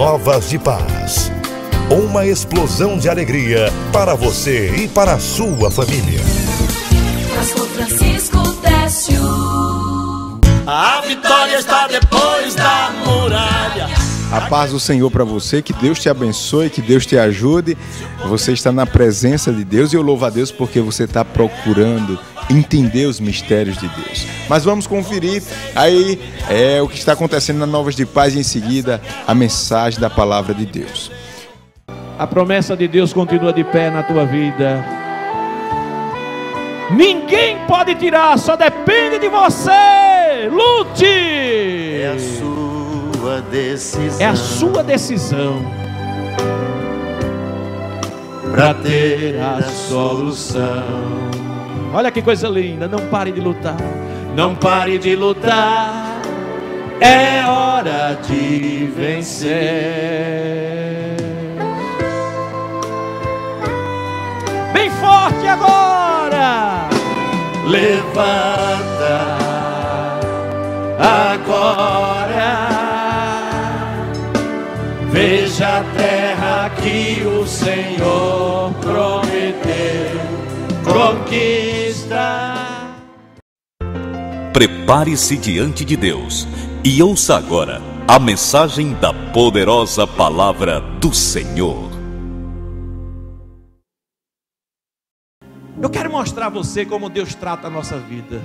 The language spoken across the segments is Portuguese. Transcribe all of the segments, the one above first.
novas de paz. Uma explosão de alegria para você e para a sua família. Pastor Francisco Décio. A vitória está depois da muralha. A paz do Senhor para você, que Deus te abençoe, que Deus te ajude. Você está na presença de Deus e eu louvo a Deus porque você está procurando entender os mistérios de Deus. Mas vamos conferir aí o que está acontecendo na Novas de Paz e em seguida a mensagem da palavra de Deus. A promessa de Deus continua de pé na tua vida. Ninguém pode tirar, só depende de você. Lute! É a sua decisão. É a sua decisão para ter a solução. Olha que coisa linda. Não pare de lutar. Não pare de lutar. É hora de vencer. Bem forte agora. Levanta agora. Veja a terra que o Senhor prometeu. Conquista. Prepare-se diante de Deus e ouça agora a mensagem da poderosa palavra do Senhor. Eu quero mostrar a você como Deus trata a nossa vida.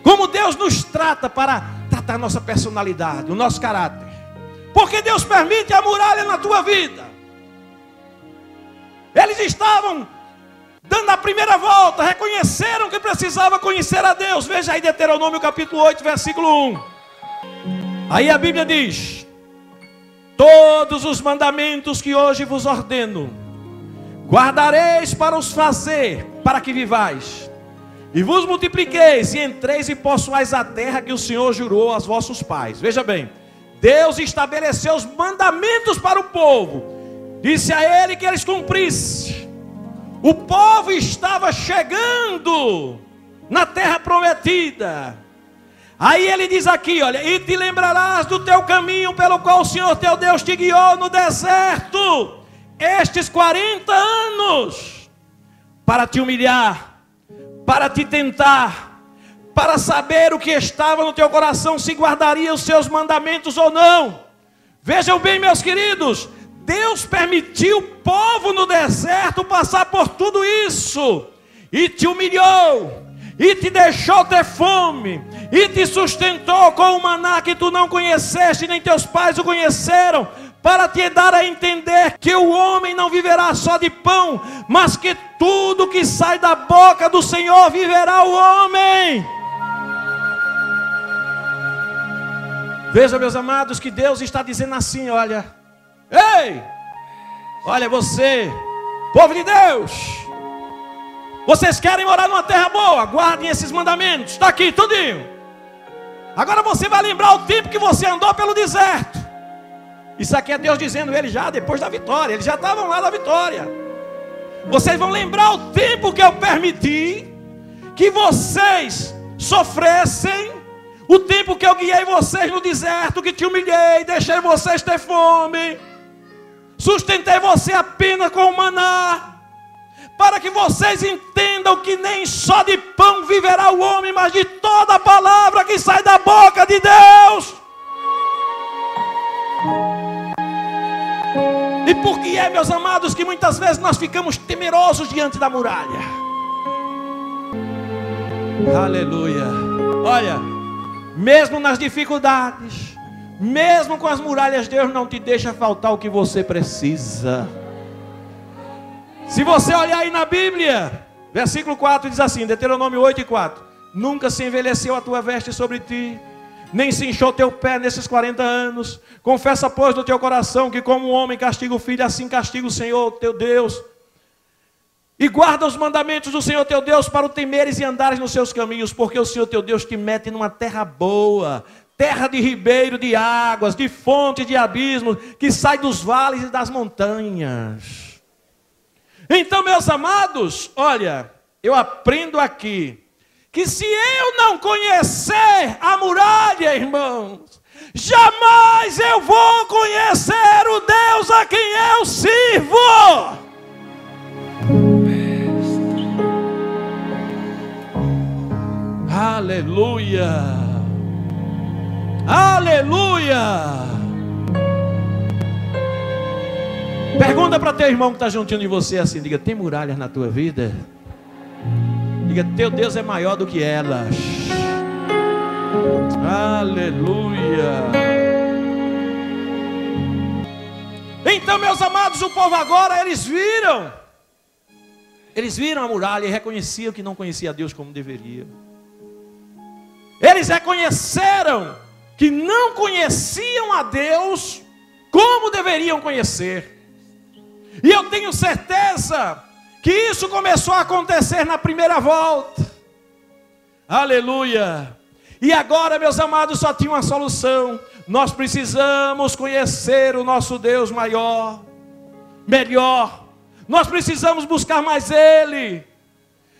Como Deus nos trata para tratar a nossa personalidade, o nosso caráter. Porque Deus permite a muralha na tua vida. Eles estavam dando a primeira volta, reconheceram que precisava conhecer a Deus. Veja aí Deuteronômio capítulo 8, versículo 1. Aí a Bíblia diz: todos os mandamentos que hoje vos ordeno, guardareis para os fazer, para que vivais, e vos multipliqueis, e entreis e possuais a terra que o Senhor jurou aos vossos pais. Veja bem, Deus estabeleceu os mandamentos para o povo, disse a ele que eles cumprissem. O povo estava chegando na terra prometida. Aí ele diz aqui, olha: e te lembrarás do teu caminho pelo qual o Senhor teu Deus te guiou no deserto estes 40 anos, para te humilhar, para te tentar, para saber o que estava no teu coração, se guardaria os seus mandamentos ou não. Vejam bem, meus queridos, Deus permitiu o povo no deserto passar por tudo isso, e te humilhou, e te deixou ter fome, e te sustentou com o maná que tu não conheceste, nem teus pais o conheceram, para te dar a entender que o homem não viverá só de pão, mas que tudo que sai da boca do Senhor viverá o homem. Veja, meus amados, que Deus está dizendo assim: olha, ei, olha você, povo de Deus, vocês querem morar numa terra boa? Guardem esses mandamentos, está aqui tudinho. Agora você vai lembrar o tempo que você andou pelo deserto. Isso aqui é Deus dizendo, ele já depois da vitória, eles já estavam lá da vitória. Vocês vão lembrar o tempo que eu permiti que vocês sofressem, o tempo que eu guiei vocês no deserto, que te humilhei, deixei vocês ter fome, sustentei você apenas com o maná, para que vocês entendam que nem só de pão viverá o homem, mas de toda a palavra que sai da boca de Deus. E por que é, meus amados, que muitas vezes nós ficamos temerosos diante da muralha? Aleluia. Olha, mesmo nas dificuldades, mesmo com as muralhas, Deus não te deixa faltar o que você precisa. Se você olhar aí na Bíblia, versículo 4 diz assim, Deuteronômio 8 e 4: nunca se envelheceu a tua veste sobre ti, nem se inchou teu pé nesses 40 anos. Confessa, pois, no teu coração que como o homem castiga o filho, assim castiga o Senhor teu Deus. E guarda os mandamentos do Senhor teu Deus para o temeres e andares nos seus caminhos, porque o Senhor teu Deus te mete numa terra boa, terra de ribeiro, de águas, de fonte, de abismos, que sai dos vales e das montanhas. Então, meus amados, olha, eu aprendo aqui que se eu não conhecer a muralha, irmãos, jamais eu vou conhecer o Deus a quem eu sirvo. Aleluia, aleluia. Pergunta para teu irmão que está juntinho de você assim, diga, tem muralhas na tua vida? Diga, teu Deus é maior do que elas. Aleluia. Então, meus amados, o povo agora, eles viram a muralha e reconheciam que não conhecia a Deus como deveria. Eles reconheceram que não conheciam a Deus como deveriam conhecer. E eu tenho certeza que isso começou a acontecer na primeira volta. Aleluia. E agora, meus amados, só tinha uma solução. Nós precisamos conhecer o nosso Deus maior, melhor. Nós precisamos buscar mais Ele.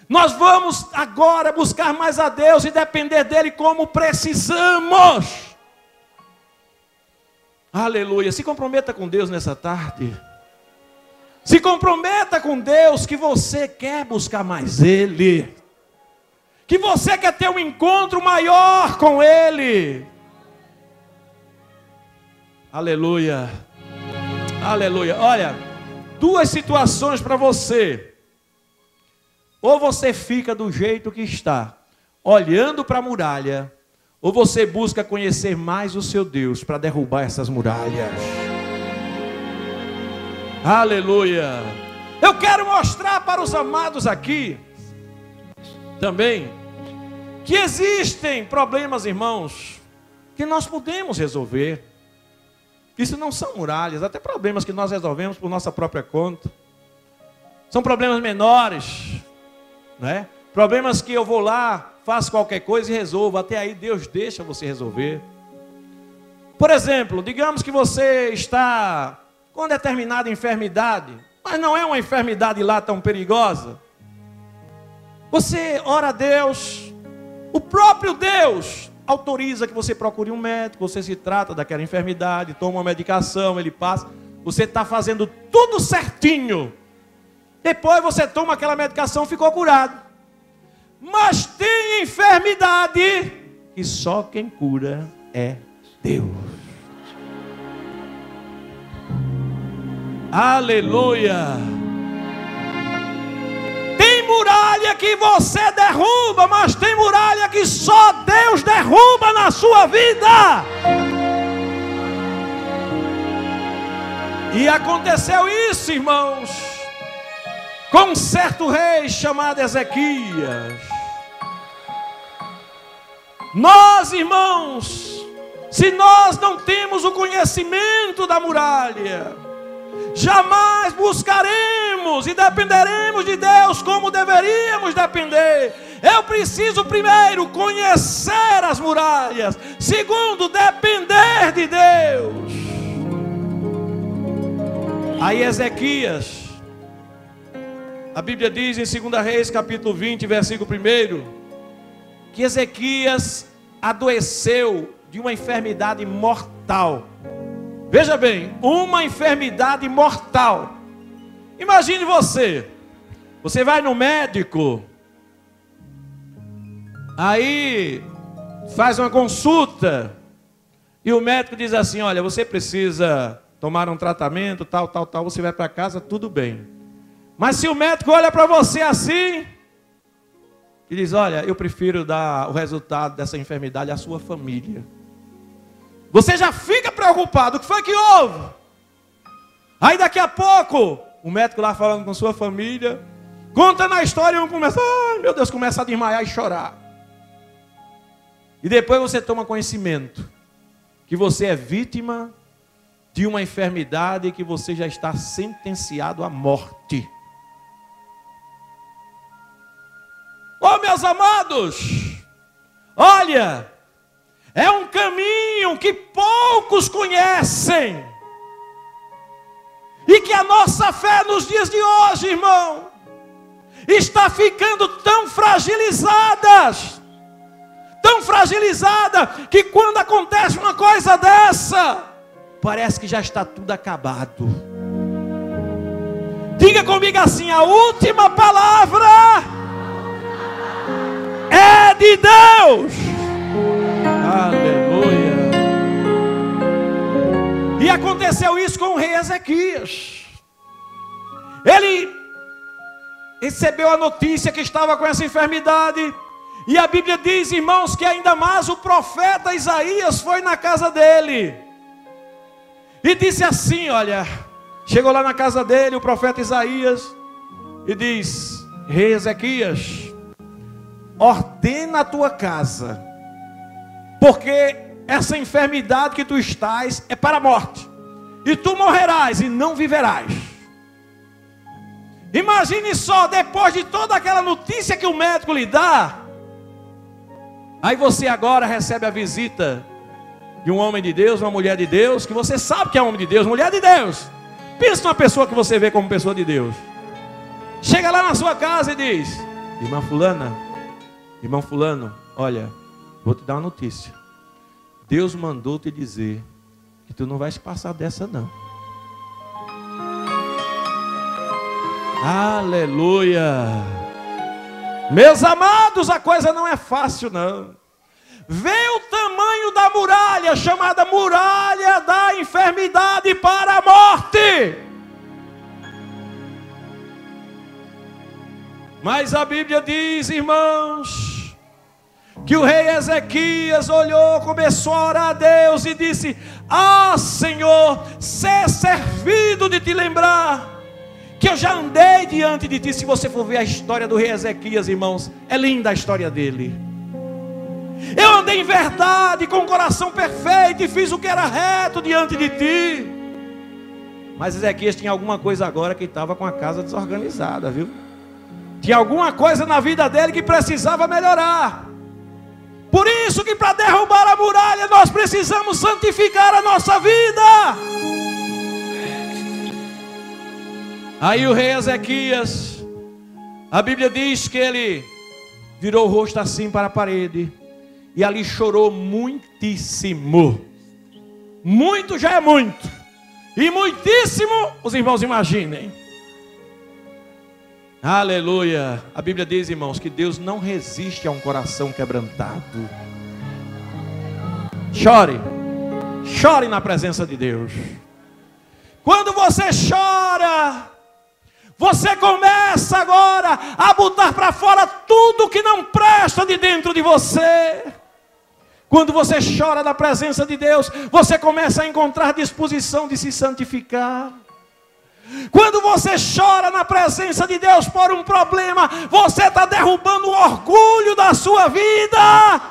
Nós vamos agora buscar mais a Deus e depender dEle como precisamos. Aleluia. Se comprometa com Deus nessa tarde. Se comprometa com Deus que você quer buscar mais Ele. Que você quer ter um encontro maior com Ele. Aleluia. Aleluia. Olha, duas situações para você. Ou você fica do jeito que está, olhando para a muralha, ou você busca conhecer mais o seu Deus para derrubar essas muralhas. Aleluia. Eu quero mostrar para os amados aqui também que existem problemas, irmãos, que nós podemos resolver. Isso não são muralhas, até problemas que nós resolvemos por nossa própria conta. São problemas menores, né? Problemas que eu vou lá, faço qualquer coisa e resolvo. Até aí Deus deixa você resolver. Por exemplo, digamos que você está com determinada enfermidade, mas não é uma enfermidade lá tão perigosa. Você ora a Deus, o próprio Deus autoriza que você procure um médico, você se trata daquela enfermidade, toma uma medicação, ele passa, você está fazendo tudo certinho. Depois você toma aquela medicação, ficou curado. Mas tem enfermidade que só quem cura é Deus. Aleluia. Tem muralha que você derruba, mas tem muralha que só Deus derruba na sua vida. E aconteceu isso, irmãos, com um certo rei chamado Ezequias. Nós, irmãos, se nós não temos o conhecimento da muralha, jamais buscaremos e dependeremos de Deus como deveríamos depender. Eu preciso primeiro conhecer as muralhas, segundo, depender de Deus. Aí Ezequias, a Bíblia diz em 2 Reis, capítulo 20, versículo 1, que Ezequias adoeceu de uma enfermidade mortal. Veja bem, uma enfermidade mortal. Imagine você vai no médico, aí faz uma consulta, e o médico diz assim, olha, você precisa tomar um tratamento, tal, você vai para casa, tudo bem. Mas se o médico olha para você assim, e diz, olha, eu prefiro dar o resultado dessa enfermidade à sua família. Você já fica preocupado, o que foi que houve? Aí daqui a pouco, o médico lá falando com sua família, contando a história e um começa, ai meu Deus, começa a desmaiar e chorar. E depois você toma conhecimento que você é vítima de uma enfermidade que você já está sentenciado à morte. Oh, meus amados, olha, é um caminho que poucos conhecem. E que a nossa fé nos dias de hoje, irmão, está ficando tão fragilizada, tão tão fragilizada, que quando acontece uma coisa dessa, parece que já está tudo acabado. Diga comigo assim: a última palavra é de Deus. Aleluia. E aconteceu isso com o rei Ezequias. Ele recebeu a notícia que estava com essa enfermidade. E a Bíblia diz, irmãos, que ainda mais o profeta Isaías foi na casa dele. E disse assim, olha, chegou lá na casa dele o profeta Isaías e diz: rei Ezequias, ordena a tua casa, porque essa enfermidade que tu estás é para a morte, e tu morrerás e não viverás. Imagine só, depois de toda aquela notícia que o médico lhe dá, aí você agora recebe a visita de um homem de Deus, uma mulher de Deus, que você sabe que é homem de Deus, mulher de Deus. Pensa numa pessoa que você vê como pessoa de Deus. Chega lá na sua casa e diz: irmã fulana, irmão fulano, olha, vou te dar uma notícia. Deus mandou te dizer que tu não vais passar dessa não. Aleluia. Meus amados, a coisa não é fácil não. Vê o tamanho da muralha, chamada muralha da enfermidade para a morte. Mas a Bíblia diz, irmãos, que o rei Ezequias olhou, começou a orar a Deus e disse: ah, Senhor, ser servido de te lembrar que eu já andei diante de ti. Se você for ver a história do rei Ezequias, irmãos, é linda a história dele. Eu andei em verdade, com o coração perfeito, e fiz o que era reto diante de ti. Mas Ezequias tinha alguma coisa agora que estava com a casa desorganizada, viu? Tinha alguma coisa na vida dele que precisava melhorar. Por isso que para derrubar a muralha nós precisamos santificar a nossa vida. Aí o rei Ezequias, a Bíblia diz que ele virou o rosto assim para a parede e ali chorou muitíssimo. Muito já é muito, e muitíssimo, os irmãos imaginem. Aleluia. A Bíblia diz, irmãos, que Deus não resiste a um coração quebrantado. Chore, chore na presença de Deus. Quando você chora, você começa agora a botar para fora tudo que não presta de dentro de você. Quando você chora na presença de Deus, você começa a encontrar disposição de se santificar. Quando você chora na presença de Deus por um problema, você está derrubando o orgulho da sua vida.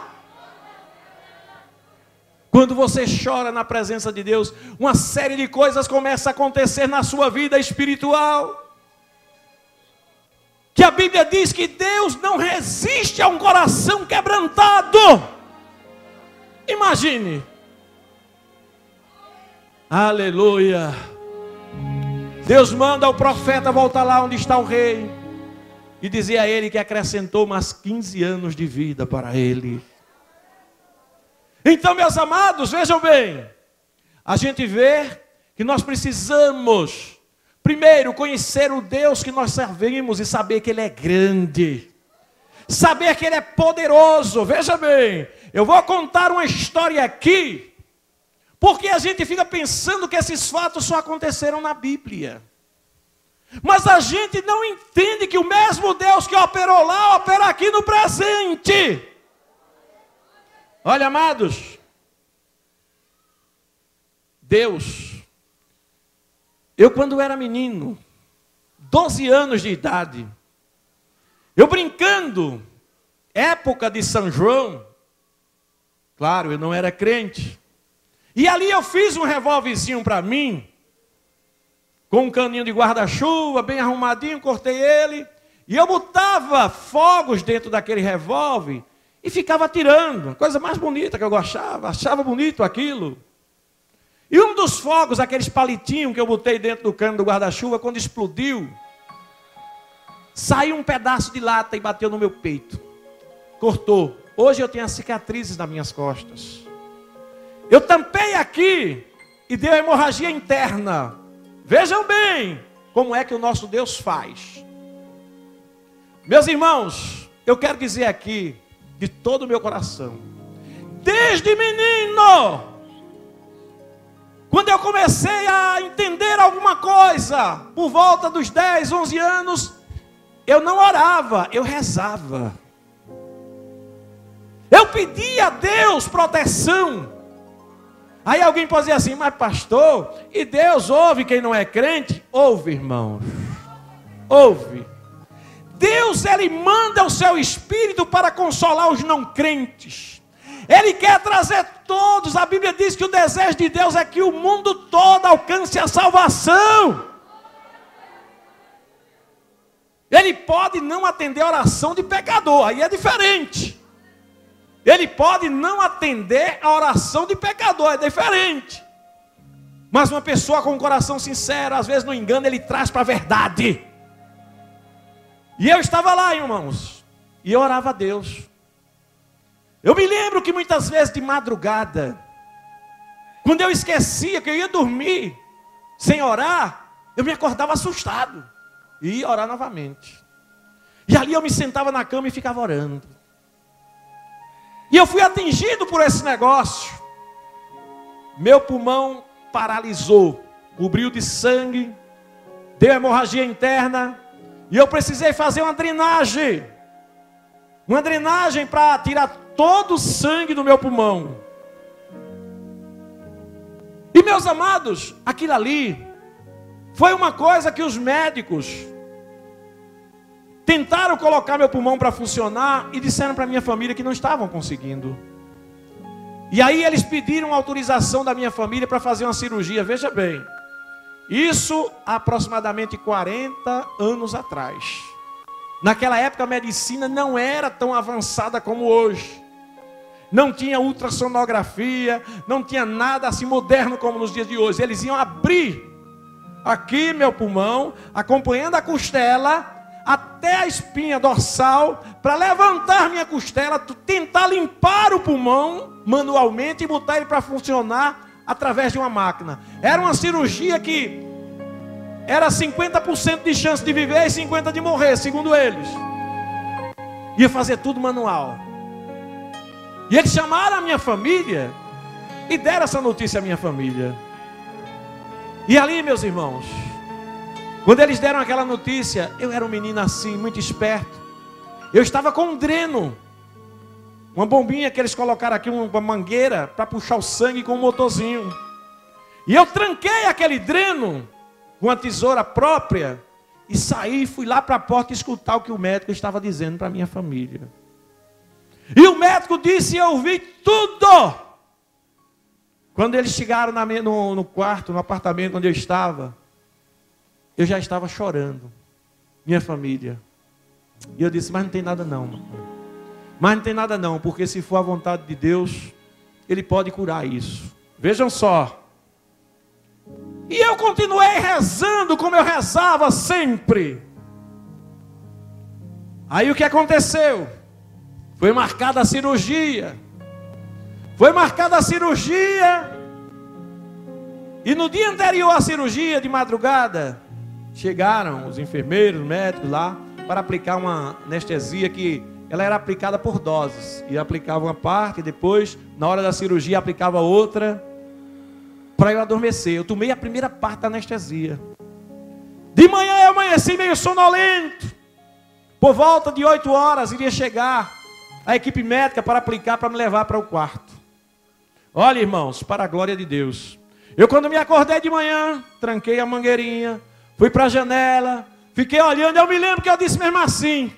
Quando você chora na presença de Deus, uma série de coisas começa a acontecer na sua vida espiritual. Que a Bíblia diz que Deus não resiste a um coração quebrantado. Imagine. Aleluia. Deus manda o profeta voltar lá onde está o rei e dizer a ele que acrescentou mais 15 anos de vida para ele. Então, meus amados, vejam bem, a gente vê que nós precisamos, primeiro, conhecer o Deus que nós servimos e saber que Ele é grande, saber que Ele é poderoso. Veja bem, eu vou contar uma história aqui, porque a gente fica pensando que esses fatos só aconteceram na Bíblia. Mas a gente não entende que o mesmo Deus que operou lá, opera aqui no presente. Olha, amados, Deus, eu quando era menino, 12 anos de idade, eu brincando, época de São João, claro, eu não era crente, e ali eu fiz um revólverzinho para mim, com um caninho de guarda-chuva, bem arrumadinho, cortei ele, e eu botava fogos dentro daquele revólver, e ficava atirando, coisa mais bonita que eu achava bonito aquilo. E um dos fogos, aqueles palitinhos que eu botei dentro do cano do guarda-chuva, quando explodiu, saiu um pedaço de lata e bateu no meu peito, cortou. Hoje eu tenho as cicatrizes nas minhas costas. Eu tampei aqui e deu hemorragia interna. Vejam bem como é que o nosso Deus faz. Meus irmãos, eu quero dizer aqui, de todo o meu coração, desde menino, quando eu comecei a entender alguma coisa, por volta dos 10, 11 anos, eu não orava, eu rezava. Eu pedia a Deus proteção. Aí alguém pode dizer assim, mas pastor, e Deus ouve quem não é crente? Ouve, irmãos, ouve. Deus, Ele manda o seu Espírito para consolar os não crentes. Ele quer trazer todos. A Bíblia diz que o desejo de Deus é que o mundo todo alcance a salvação. Ele pode não atender a oração de pecador, aí é diferente. Ele pode não atender a oração de pecador, é diferente. Mas uma pessoa com um coração sincero, às vezes no engano, ele traz para a verdade. E eu estava lá, irmãos, e eu orava a Deus. Eu me lembro que muitas vezes de madrugada, quando eu esquecia que eu ia dormir sem orar, eu me acordava assustado e ia orar novamente. E ali eu me sentava na cama e ficava orando. E eu fui atingido por esse negócio. Meu pulmão paralisou, cobriu de sangue, deu hemorragia interna, e eu precisei fazer uma drenagem para tirar todo o sangue do meu pulmão. E meus amados, aquilo ali foi uma coisa que os médicos tentaram colocar meu pulmão para funcionar e disseram para minha família que não estavam conseguindo. E aí eles pediram autorização da minha família para fazer uma cirurgia. Veja bem, isso há aproximadamente 40 anos atrás. Naquela época a medicina não era tão avançada como hoje. Não tinha ultrassonografia, não tinha nada assim moderno como nos dias de hoje. Eles iam abrir aqui meu pulmão, acompanhando a costela até a espinha dorsal, para levantar minha costela, tentar limpar o pulmão manualmente e botar ele para funcionar através de uma máquina. Era uma cirurgia que era 50% de chance de viver e 50% de morrer, segundo eles. Ia fazer tudo manual. E eles chamaram a minha família e deram essa notícia à minha família. E ali, meus irmãos, quando eles deram aquela notícia, eu era um menino assim, muito esperto. Eu estava com um dreno, uma bombinha que eles colocaram aqui, uma mangueira, para puxar o sangue com um motorzinho. E eu tranquei aquele dreno com uma tesoura própria e saí e fui lá para a porta escutar o que o médico estava dizendo para a minha família. E o médico disse, e eu ouvi tudo. Quando eles chegaram no quarto, no apartamento onde eu estava, eu já estava chorando, minha família. E eu disse, mas não tem nada não. Mas não tem nada não, porque se for a vontade de Deus, Ele pode curar isso. Vejam só. E eu continuei rezando como eu rezava sempre. Aí o que aconteceu? Foi marcada a cirurgia. E no dia anterior à cirurgia, de madrugada, chegaram os enfermeiros, os médicos lá, para aplicar uma anestesia que ela era aplicada por doses. E aplicava uma parte, e depois, na hora da cirurgia, aplicava outra, para eu adormecer. Eu tomei a primeira parte da anestesia. De manhã eu amanheci meio sonolento. Por volta de 8 horas, iria chegar a equipe médica para aplicar, para me levar para o quarto. Olha, irmãos, para a glória de Deus. Eu, quando me acordei de manhã, tranquei a mangueirinha, fui para a janela, fiquei olhando. Eu me lembro que eu disse mesmo assim: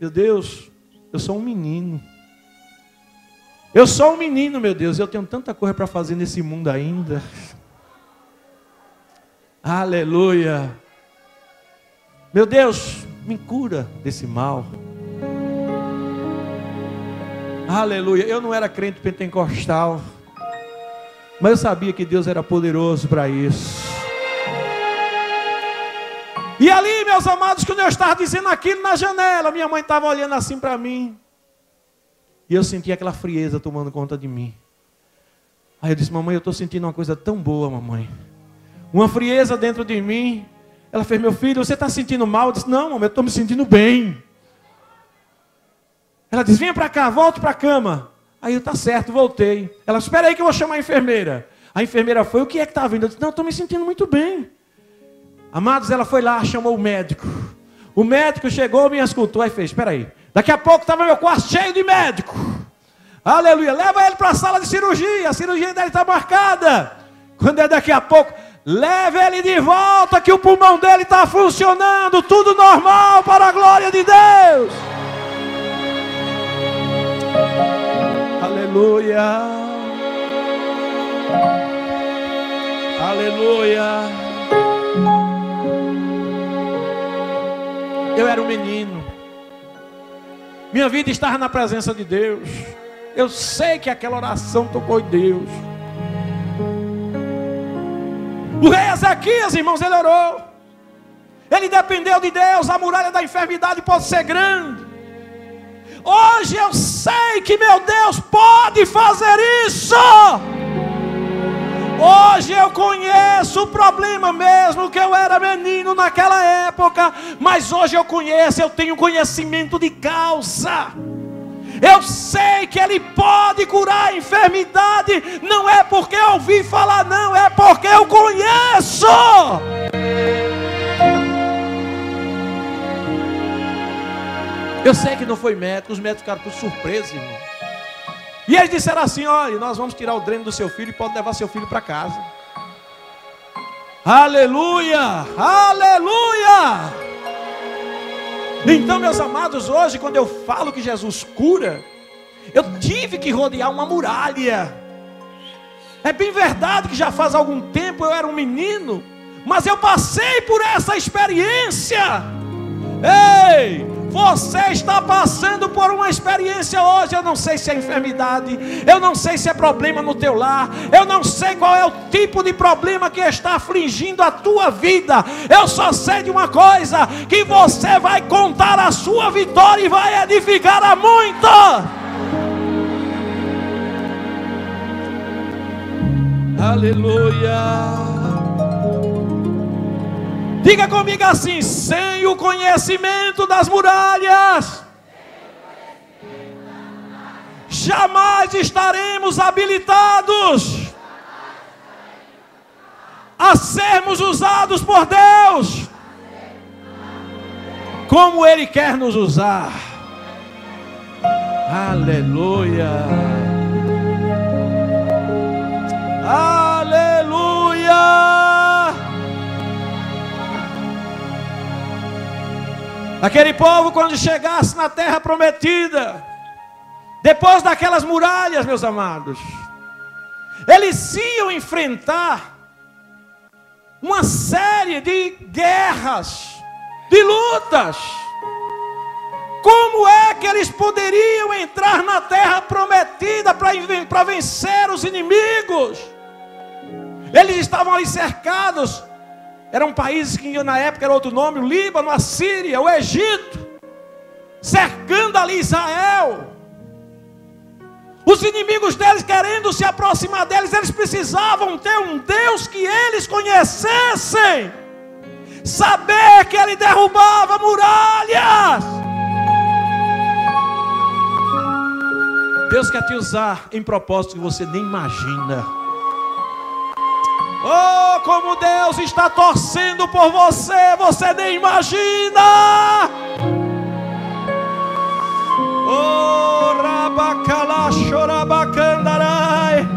meu Deus, eu sou um menino. Eu sou um menino, meu Deus. Eu tenho tanta coisa para fazer nesse mundo ainda. Aleluia. Meu Deus, me cura desse mal. Aleluia. Eu não era crente pentecostal, mas eu sabia que Deus era poderoso para isso. E ali, meus amados, quando eu estava dizendo aquilo na janela, minha mãe estava olhando assim para mim. E eu senti aquela frieza tomando conta de mim. Aí eu disse: mamãe, eu estou sentindo uma coisa tão boa, mamãe. Uma frieza dentro de mim. Ela fez: meu filho, você está sentindo mal? Eu disse: não, mamãe, eu estou me sentindo bem. Ela disse: venha para cá, volte para a cama. Aí eu: tá certo, voltei. Ela: espera aí que eu vou chamar a enfermeira. A enfermeira foi: o que é que está vindo? Eu disse: não, eu estou me sentindo muito bem. Amados, ela foi lá, chamou o médico. O médico chegou, me escutou, aí fez: espera aí. Daqui a pouco estava meu quarto cheio de médico. Aleluia. Leva ele para a sala de cirurgia. A cirurgia dele está marcada. Quando é daqui a pouco, leve ele de volta, que o pulmão dele está funcionando. Tudo normal para a glória de Deus. Aleluia. Aleluia. Eu era um menino. Minha vida estava na presença de Deus. Eu sei que aquela oração tocou em Deus. O rei Ezequias, irmãos, ele orou. Ele dependeu de Deus. A muralha da enfermidade pode ser grande. Hoje eu sei que meu Deus pode fazer isso. Hoje eu conheço o problema mesmo, que eu era menino naquela época. Mas hoje eu conheço, eu tenho conhecimento de causa. Eu sei que Ele pode curar a enfermidade. Não é porque eu ouvi falar, não. É porque eu conheço. Eu sei que não foi médico. Os médicos ficaram por surpresa, irmão. E eles disseram assim: olha, nós vamos tirar o dreno do seu filho e pode levar seu filho para casa. Aleluia! Aleluia! Então, meus amados, hoje quando eu falo que Jesus cura, eu tive que rodear uma muralha. É bem verdade que já faz algum tempo eu era um menino, mas eu passei por essa experiência. Ei! Você está passando por uma experiência hoje. Eu não sei se é enfermidade, eu não sei se é problema no teu lar, eu não sei qual é o tipo de problema que está afligindo a tua vida. Eu só sei de uma coisa: que você vai contar a sua vitória e vai edificar a muitos. Aleluia. Diga comigo assim: sem o conhecimento das muralhas, jamais estaremos habilitados a sermos usados por Deus como Ele quer nos usar. Aleluia. Aleluia. Aquele povo, quando chegasse na terra prometida, depois daquelas muralhas, meus amados, eles iam enfrentar uma série de guerras, de lutas. Como é que eles poderiam entrar na terra prometida para vencer os inimigos? Eles estavam ali cercados. Eram países que na época era outro nome: o Líbano, a Síria, o Egito, cercando ali Israel. Os inimigos deles querendo se aproximar deles, eles precisavam ter um Deus que eles conhecessem, saber que Ele derrubava muralhas. Deus quer te usar em propósito que você nem imagina. Oh, como Deus está torcendo por você, você nem imagina. Oh, rabacalá, chorabacandarai.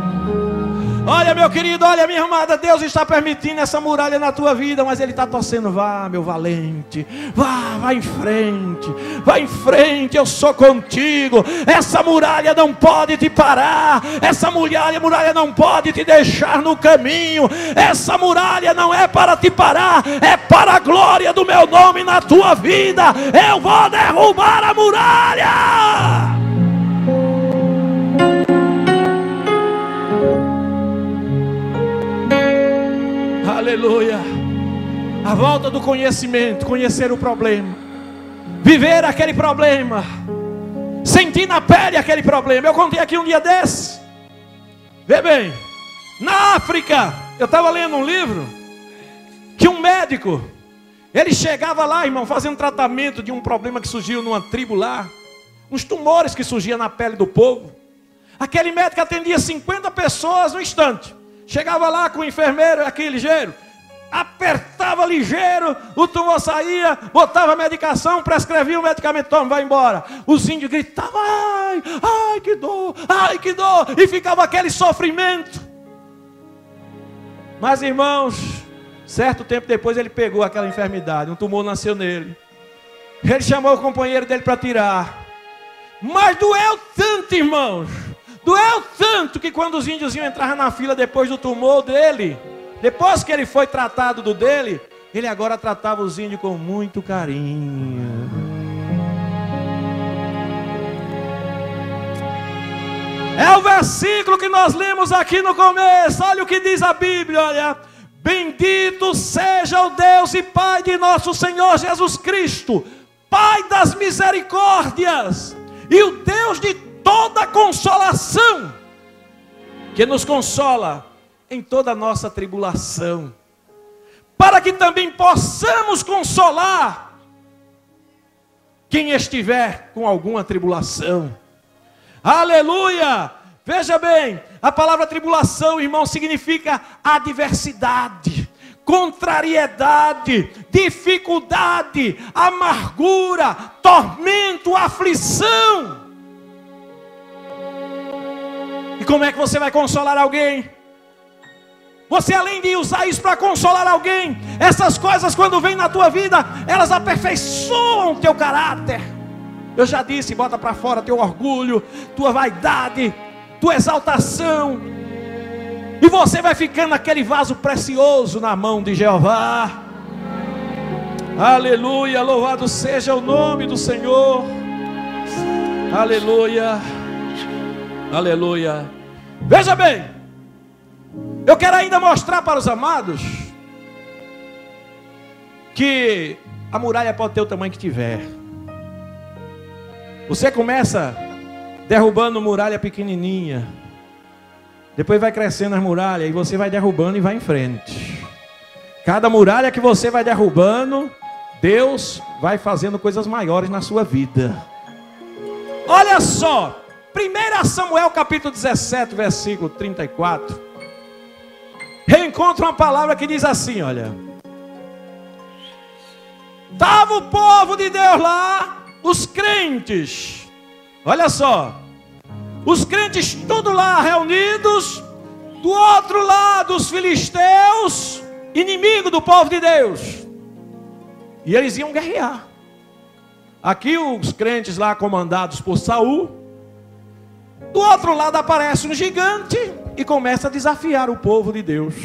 Olha, meu querido, olha, minha amada, Deus está permitindo essa muralha na tua vida, mas Ele está torcendo. Vá, meu valente, vá em frente, eu sou contigo. Essa muralha não pode te parar, essa muralha não pode te deixar no caminho. Essa muralha não é para te parar, é para a glória do meu nome na tua vida. Eu vou derrubar a muralha. Aleluia. A volta do conhecimento, conhecer o problema, viver aquele problema, Senti na pele aquele problema. Eu contei aqui um dia desse. Vê bem, na África, eu estava lendo um livro que um médico, ele chegava lá, irmão, fazendo tratamento de um problema que surgiu numa tribo lá, uns tumores que surgiam na pele do povo. Aquele médico atendia 50 pessoas no instante. Chegava lá com o enfermeiro, aqui ligeiro, apertava ligeiro, o tumor saía, botava a medicação, prescrevia o medicamento, toma, vai embora. Os índios gritavam, ai, ai que dor, e ficava aquele sofrimento. Mas irmãos, certo tempo depois ele pegou aquela enfermidade, um tumor nasceu nele. Ele chamou o companheiro dele para tirar, mas doeu tanto, irmãos, doeu tanto que quando os índios iam entrar na fila depois do tumor dele, depois que ele foi tratado do dele, ele agora tratava os índios com muito carinho. É o versículo que nós lemos aqui no começo. Olha o que diz a Bíblia, olha. Bendito seja o Deus e Pai de nosso Senhor Jesus Cristo, Pai das misericórdias e o Deus de toda consolação, que nos consola em toda a nossa tribulação, para que também possamos consolar quem estiver com alguma tribulação. Aleluia! Veja bem, a palavra tribulação, irmão, significa adversidade, contrariedade, dificuldade, amargura, tormento, aflição. E como é que você vai consolar alguém? Você, além de usar isso para consolar alguém, essas coisas quando vêm na tua vida, elas aperfeiçoam o teu caráter. Eu já disse, bota para fora teu orgulho, tua vaidade, tua exaltação, e você vai ficando aquele vaso precioso na mão de Jeová. Aleluia, louvado seja o nome do Senhor. Aleluia, aleluia. Veja bem, eu quero ainda mostrar para os amados que a muralha pode ter o tamanho que tiver. Você começa derrubando muralha pequenininha, depois vai crescendo as muralhas e você vai derrubando e vai em frente. Cada muralha que você vai derrubando, Deus vai fazendo coisas maiores na sua vida. Olha só, 1 Samuel capítulo 17, versículo 34. Reencontra uma palavra que diz assim, olha. Estava o povo de Deus lá, os crentes, olha só, os crentes tudo lá reunidos, do outro lado os filisteus, inimigo do povo de Deus, e eles iam guerrear. Aqui os crentes lá comandados por Saul, do outro lado aparece um gigante e começa a desafiar o povo de Deus.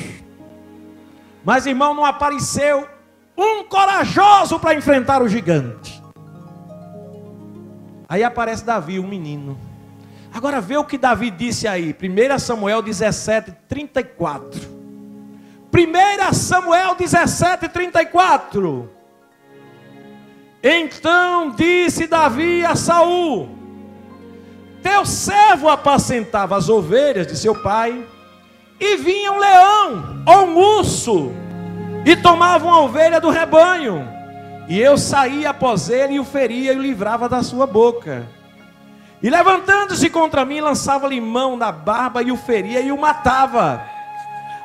Mas irmão, não apareceu um corajoso para enfrentar o gigante. Aí aparece Davi, um menino. Agora vê o que Davi disse aí, 1 Samuel 17, 34. 1 Samuel 17, 34. Então disse Davi a Saul: teu servo apacentava as ovelhas de seu pai, e vinha um leão ou um urso, e tomava uma ovelha do rebanho, e eu saía após ele e o feria e o livrava da sua boca. E levantando-se contra mim, lançava-lhe mão na barba e o feria e o matava.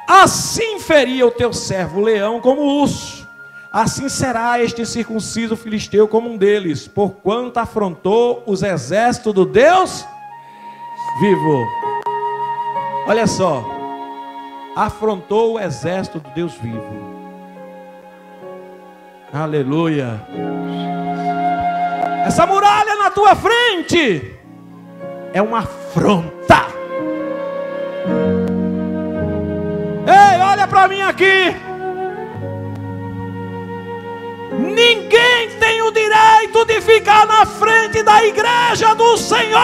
Assim feria o teu servo o leão como o urso. Assim será este circunciso filisteu como um deles, porquanto afrontou os exércitos do Deus vivo. Olha só, afrontou o exército do Deus vivo. Aleluia. Essa muralha na tua frente é uma afronta. Ei, olha para mim aqui. Ninguém tem o direito de ficar na frente da igreja do Senhor.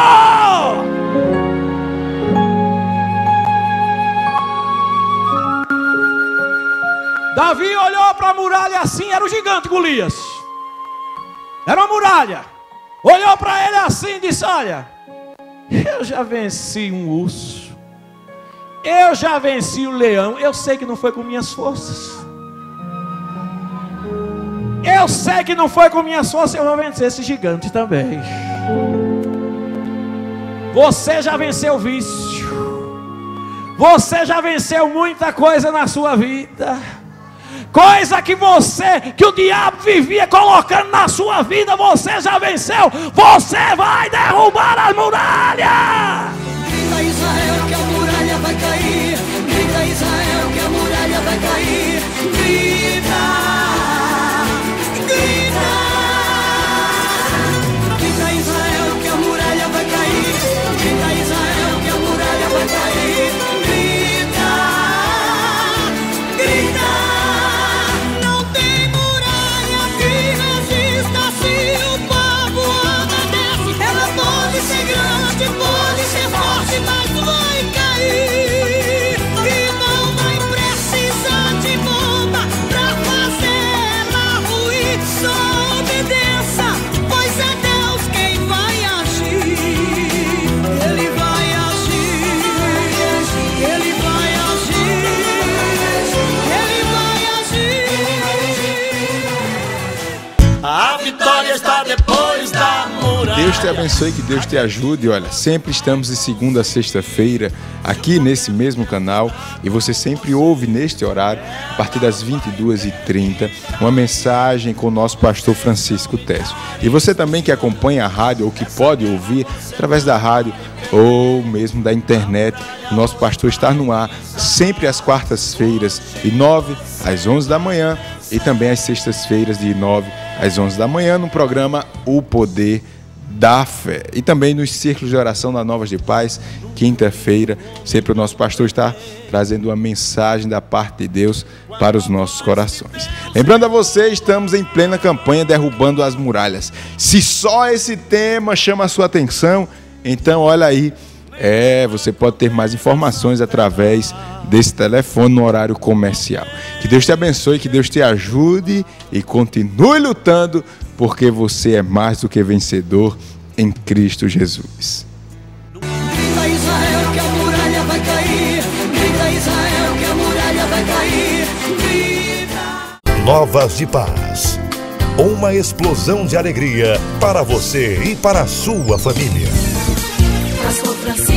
Davi olhou para a muralha assim, era o gigante Golias. Era uma muralha. olhou para ele assim e disse: olha, eu já venci um urso, eu já venci o leão. Eu sei que não foi com minhas forças, eu sei que não foi com minhas forças. Eu vou vencer esse gigante também. Você já venceu o vício, você já venceu muita coisa na sua vida, coisa que o diabo vivia colocando na sua vida. Você já venceu, você vai derrubar as muralhas. Grita Israel que a muralha vai cair. Grita Israel que a muralha vai cair. Grita, grita. Grita Israel que a muralha vai cair. Grita Israel que a muralha vai cair. Grita, grita. Não tem muralha que resista se o povo obedece. Ela pode ser grande, pode ser forte, mas vai cair. E não vai precisar de bomba pra fazê-la ruir. Só obedeça, pois é Deus quem vai agir. Ele vai agir, ele vai agir, ele vai agir. A vitória está depois da muralha. Deus te abençoe, que Deus te ajude. Olha, sempre estamos de segunda a sexta-feira aqui nesse mesmo canal, e você sempre ouve neste horário, a partir das 22h30, uma mensagem com o nosso pastor Francisco Técio. E você também que acompanha a rádio, ou que pode ouvir através da rádio ou mesmo da internet, o nosso pastor está no ar sempre às quartas-feiras, de 9 às 11 da manhã, e também às sextas-feiras, de 9 às 11 da manhã, no programa O Poder da Fé. E também nos círculos de oração da Novas de Paz, quinta-feira, sempre o nosso pastor está trazendo uma mensagem da parte de Deus para os nossos corações. Lembrando a você, estamos em plena campanha Derrubando as Muralhas. Se só esse tema chama a sua atenção, então olha aí, você pode ter mais informações através desse telefone no horário comercial. Que Deus te abençoe, que Deus te ajude e continue lutando, porque você é mais do que vencedor em Cristo Jesus. Grita Israel que a muralha vai cair. Grita Israel que a muralha vai cair. Grita. Novas de Paz. Uma explosão de alegria para você e para a sua família. Pastor Francisco